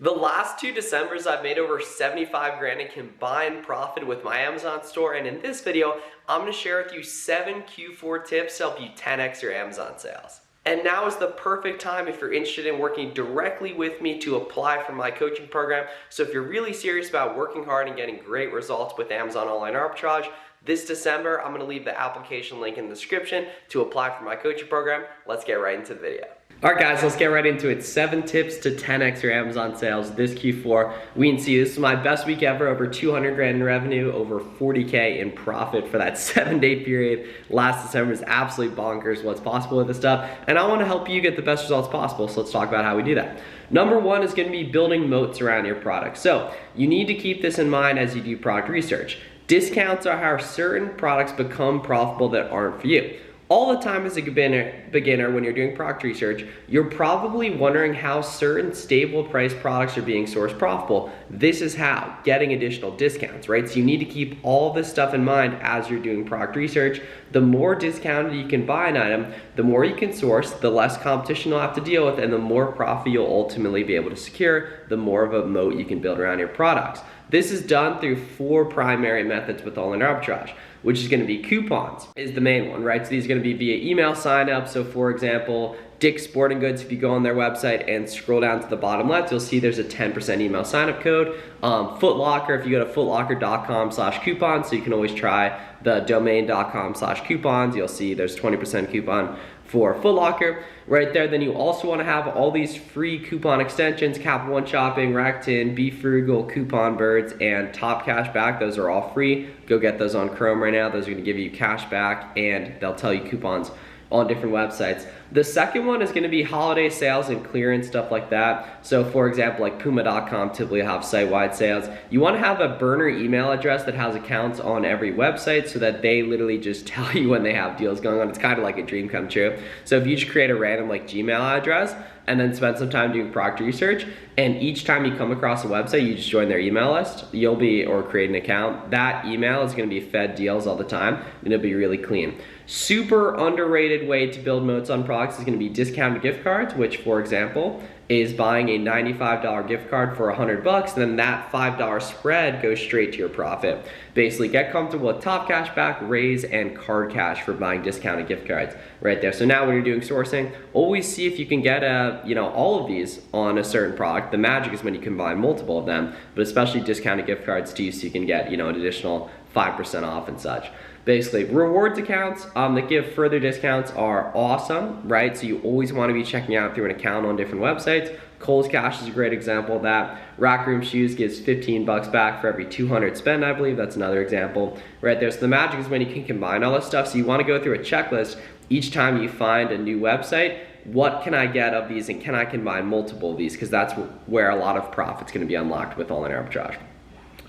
The last 2 Decembers, I've made over 75 grand in combined profit with my Amazon store, and in this video, I'm gonna share with you 7 Q4 tips to help you 10x your Amazon sales. And now is the perfect time if you're interested in working directly with me to apply for my coaching program. So if you're really serious about working hard and getting great results with Amazon Online Arbitrage, this December, I'm gonna leave the application link in the description to apply for my coaching program. Let's get right into the video. All right, guys, let's get right into it. 7 tips to 10x your Amazon sales this Q4. We can see this is my best week ever, over 200 grand in revenue, over 40K in profit for that 7-day period. Last December is absolutely bonkers what's possible with this stuff. And I wanna help you get the best results possible, so let's talk about how we do that. Number 1 is gonna be building moats around your product. So you need to keep this in mind as you do product research. Discounts are how certain products become profitable that aren't for you. All the time as a beginner when you're doing product research, you're probably wondering how certain stable price products are being sourced profitable. This is how, getting additional discounts, right? So you need to keep all this stuff in mind as you're doing product research. The more discounted you can buy an item, the more you can source, the less competition you'll have to deal with, and the more profit you'll ultimately be able to secure, the more of a moat you can build around your products. This is done through 4 primary methods with online arbitrage, which is gonna be coupons is the main one, right? So these are gonna be via email sign up. So for example, Dick's Sporting Goods, if you go on their website and scroll down to the bottom left, you'll see there's a 10% email sign up code. Foot Locker, if you go to footlocker.com/coupons, so you can always try the domain.com/coupons, you'll see there's 20% coupon for Foot Locker right there. Then you also want to have all these free coupon extensions: Capital One Shopping, Rakuten, Be Frugal, Coupon Birds, and Top Cash Back. Those are all free. Go get those on Chrome right now. Those are going to give you cash back, and they'll tell you coupons on different websites. The second one is gonna be holiday sales and clearance, stuff like that. So for example, like Puma.com typically have site-wide sales. You wanna have a burner email address that has accounts on every website so that they literally just tell you when they have deals going on. It's kind of like a dream come true. So if you just create a random like Gmail address and then spend some time doing product research, and each time you come across a website, you just join their email list, or create an account, that email is gonna be fed deals all the time, and it'll be really clean. Super underrated way to build moats on products is gonna be discounted gift cards, which for example, is buying a $95 gift card for $100, and then that $5 spread goes straight to your profit. Basically, get comfortable with Top Cash Back, Raise, and Card Cash for buying discounted gift cards right there. So now when you're doing sourcing, always see if you can get all of these on a certain product. The magic is when you combine multiple of them, but especially discounted gift cards too, so you can get an additional 5% off and such. Basically, rewards accounts that give further discounts are awesome, right? So you always want to be checking out through an account on different websites. Kohl's Cash is a great example of that. Rack Room Shoes gives 15 bucks back for every 200 spend, I believe. That's another example right there. So the magic is when you can combine all this stuff. So you want to go through a checklist each time you find a new website. What can I get of these, and can I combine multiple of these? Because that's where a lot of profit's going to be unlocked with online arbitrage.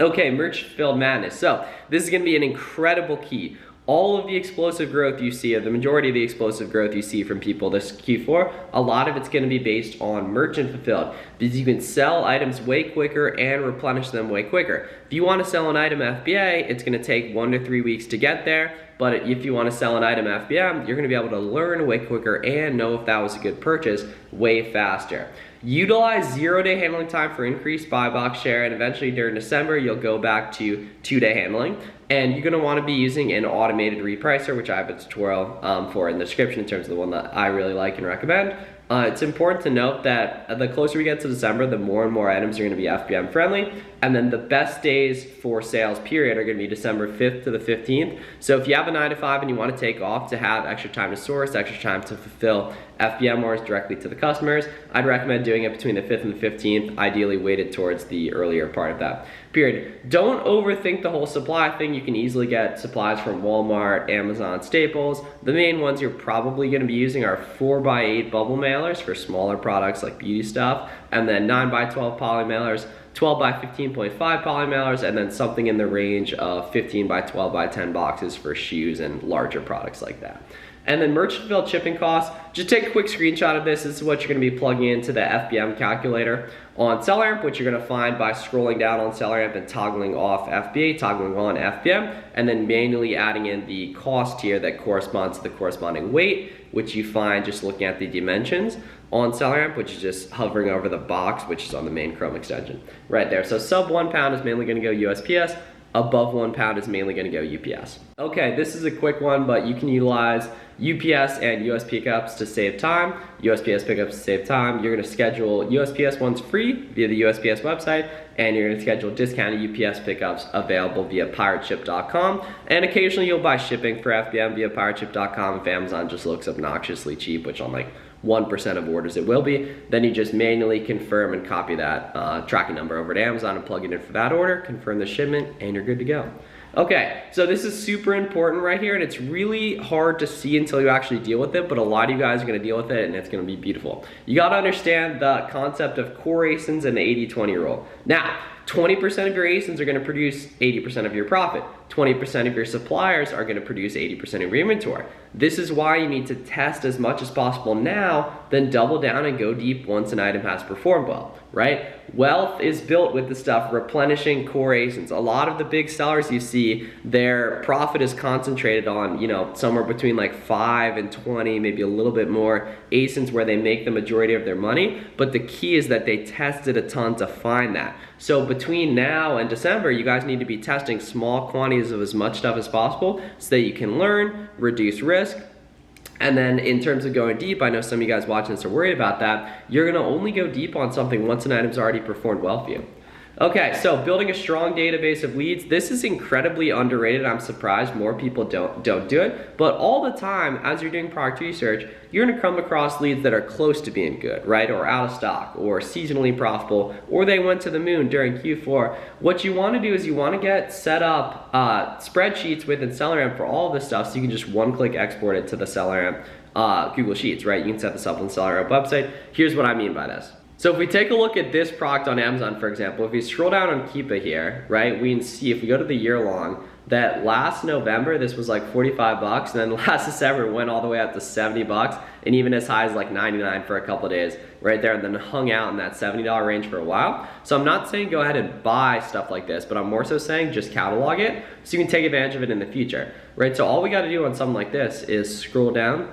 Okay, merch fulfilled madness. So this is gonna be an incredible key. All of the explosive growth you see, or the majority of the explosive growth you see from people this Q4, a lot of it's gonna be based on merchant fulfilled, because you can sell items way quicker and replenish them way quicker. If you wanna sell an item FBA, it's gonna take 1 to 3 weeks to get there. But if you want to sell an item FBM, you're going to be able to learn way quicker and know if that was a good purchase way faster. Utilize 0-day handling time for increased buy box share, and eventually during December, you'll go back to 2-day handling. And you're going to want to be using an automated repricer, which I have a tutorial for in the description in terms of the one that I really like and recommend. It's important to note that the closer we get to December, the more and more items are going to be FBM friendly, and then the best days for sales period are going to be December 5th to the 15th. So if you have a 9 to 5 and you want to take off to have extra time to source, extra time to fulfill FBM orders directly to the customers, I'd recommend doing it between the 5th and the 15th, ideally weighted towards the earlier part of that period. Don't overthink the whole supply thing. You can easily get supplies from Walmart, Amazon, Staples. The main ones you're probably going to be using are 4x8 bubble mailers for smaller products like beauty stuff, and then 9x12 poly mailers, 12x15.5 poly mailers, and then something in the range of 15x12x10 boxes for shoes and larger products like that. And then merchant fulfilled shipping costs, just take a quick screenshot of this. This is what you're gonna be plugging into the FBM calculator on SellerAmp, which you're gonna find by scrolling down on SellerAmp and toggling off FBA, toggling on FBM, and then manually adding in the cost here that corresponds to the corresponding weight, which you find just looking at the dimensions. on SellerAmp, which is just hovering over the box, which is on the main Chrome extension right there. So sub 1 pound is mainly gonna go USPS. Above 1 pound is mainly gonna go UPS. Okay, this is a quick one, but you can utilize UPS and US pickups to save time, USPS pickups to save time. You're gonna schedule USPS ones free via the USPS website, and you're gonna schedule discounted UPS pickups available via pirateship.com. And occasionally you'll buy shipping for FBM via pirateship.com if Amazon just looks obnoxiously cheap, which on like 1% of orders it will be. Then you just manually confirm and copy that tracking number over to Amazon and plug it in for that order, confirm the shipment, and you're good to go. Okay, so this is super important right here, and it's really hard to see until you actually deal with it, but a lot of you guys are gonna deal with it, and it's gonna be beautiful. You gotta understand the concept of core ASINs and the 80-20 rule. Now, 20% of your ASINs are gonna produce 80% of your profit. 20% of your suppliers are gonna produce 80% of your inventory. This is why you need to test as much as possible now, then double down and go deep once an item has performed well, right? Wealth is built with the stuff replenishing core ASINs. A lot of the big sellers you see, their profit is concentrated on, somewhere between like 5 and 20, maybe a little bit more ASINs where they make the majority of their money, but the key is that they tested a ton to find that. So between now and December, you guys need to be testing small quantities of as much stuff as possible so that you can learn, reduce risk. And then in terms of going deep, I know some of you guys watching this are worried about that. You're gonna only go deep on something once an item's already performed well for you. Okay, so building a strong database of leads. This is incredibly underrated. I'm surprised more people don't do it. But all the time, as you're doing product research, you're gonna come across leads that are close to being good, right? Or out of stock, or seasonally profitable, or they went to the moon during Q4. What you wanna do is you wanna get set up spreadsheets within SellerAmp for all of this stuff, so you can just one-click export it to the SellerAmp Google Sheets, right? You can set this up on the SellerAmp website. Here's what I mean by this. So if we take a look at this product on Amazon, for example, if we scroll down on Keepa here, right, we can see if we go to the year long, that last November, this was like 45 bucks, and then last December it went all the way up to 70 bucks, and even as high as like 99 for a couple of days right there, and then hung out in that $70 range for a while. So I'm not saying go ahead and buy stuff like this, but I'm more so saying just catalog it so you can take advantage of it in the future, right? So all we gotta do on something like this is scroll down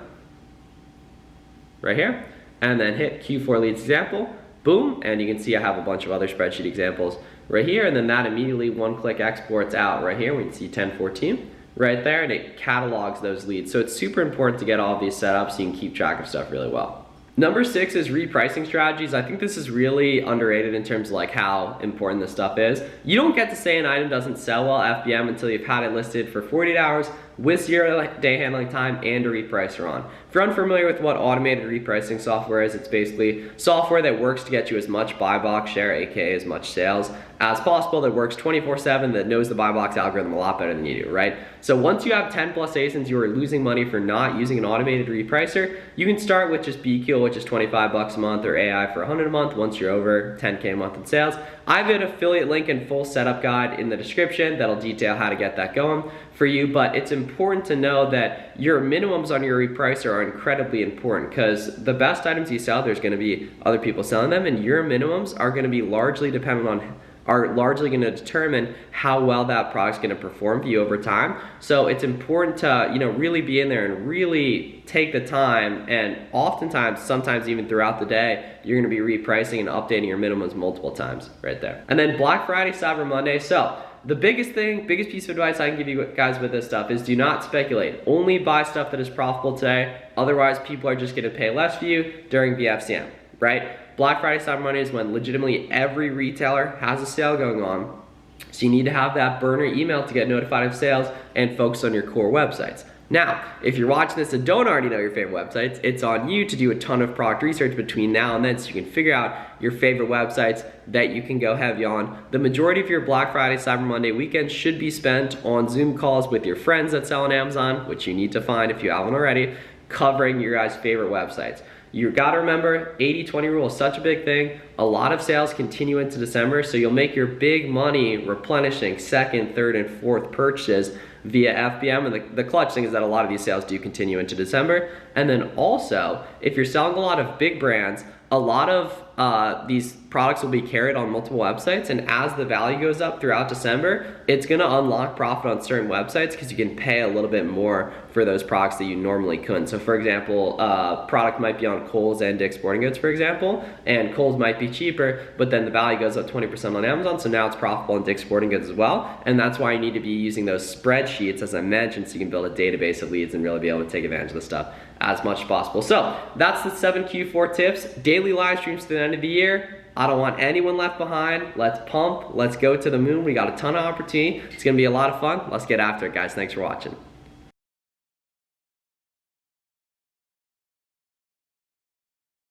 right here, and then hit Q4 leads example, boom, and you can see I have a bunch of other spreadsheet examples right here, and then that immediately one-click exports out right here. We can see 1014 right there, and it catalogs those leads. So it's super important to get all of these set up so you can keep track of stuff really well. Number 6 is repricing strategies. I think this is really underrated in terms of like how important this stuff is. You don't get to say an item doesn't sell well FBM until you've had it listed for 48 hours with 0-day handling time and a repricer on. If you're unfamiliar with what automated repricing software is, it's basically software that works to get you as much buy box share, aka as much sales, as possible, that works 24/7, that knows the buy box algorithm a lot better than you do, right? So once you have 10 plus ASINs, you are losing money for not using an automated repricer. You can start with just BQL, which is 25 bucks a month, or AI for 100 a month once you're over 10K a month in sales. I have an affiliate link and full setup guide in the description that'll detail how to get that going for you, but it's important to know that your minimums on your repricer are incredibly important, because the best items you sell, there's gonna be other people selling them, and your minimums are gonna be largely dependent on going to determine how well that product's going to perform for you over time. So it's important to, really be in there and really take the time, and oftentimes, sometimes even throughout the day, you're going to be repricing and updating your minimums multiple times right there. And then Black Friday, Cyber Monday. So the biggest piece of advice I can give you guys with this stuff is do not speculate. Only buy stuff that is profitable today. Otherwise, people are just going to pay less for you during the FCM, right? Black Friday, Cyber Monday is when legitimately every retailer has a sale going on. So you need to have that burner email to get notified of sales and focus on your core websites. Now, if you're watching this and don't already know your favorite websites, it's on you to do a ton of product research between now and then so you can figure out your favorite websites that you can go heavy on. The majority of your Black Friday, Cyber Monday weekend should be spent on Zoom calls with your friends that sell on Amazon, which you need to find if you haven't already, covering your guys' favorite websites. You gotta remember, 80-20 rule is such a big thing. A lot of sales continue into December, so you'll make your big money replenishing second, third, and fourth purchases via FBM. And the clutch thing is that a lot of these sales do continue into December. And then also, if you're selling a lot of big brands, a lot of these products will be carried on multiple websites, and as the value goes up throughout December, it's gonna unlock profit on certain websites because you can pay a little bit more for those products that you normally couldn't. So for example, product might be on Kohl's and Dick's Sporting Goods, for example, and Kohl's might be cheaper, but then the value goes up 20% on Amazon, so now it's profitable on Dick's Sporting Goods as well, and that's why you need to be using those spreadsheets, as I mentioned, so you can build a database of leads and really be able to take advantage of the stuff as much as possible. So that's the 7 Q4 tips. Daily live streams to the end of the year. I don't want anyone left behind. Let's pump. Let's go to the moon. We got a ton of opportunity. It's going to be a lot of fun. Let's get after it, guys. Thanks for watching.